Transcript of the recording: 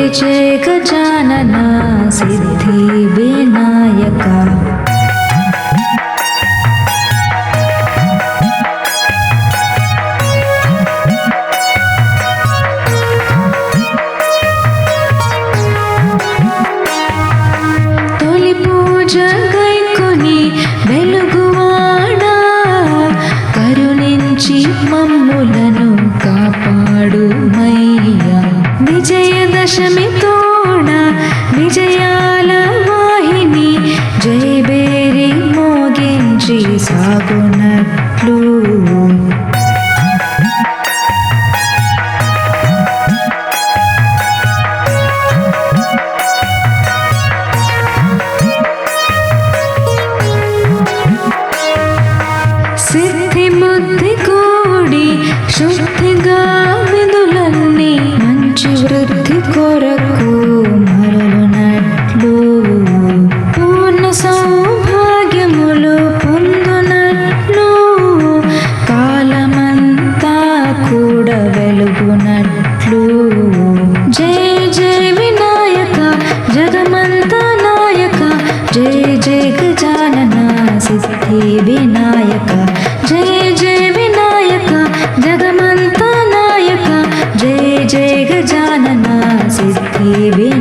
जय गजानना सिद्धि विनायका। तोली पूजा गैकोनी వెలుగువాడా కరుణించి మమ్ములను కాపాడుమయ్యా। విజయదశమి తోడ విజయాల వాహిని జయబేరి మోగించి సాగునట్లు సిద్ధి బుద్ధి కూడి శుద్ధిగా విధులన్నీ మంచి వృద్ధి కొరకు మరలునట్లు పూర్ణ సౌభాగ్యములు పొందునట్లు కాలమంతా కూడా వెలుగునట్లు। జయ జయ వినాయక జగమంతా నాయక జయ జయ గజానన సిద్ధి వినాయక। జయ జయ వినాయక జగమంతా నాయక జయ జయ గజానన సిద్ధి వినాయక।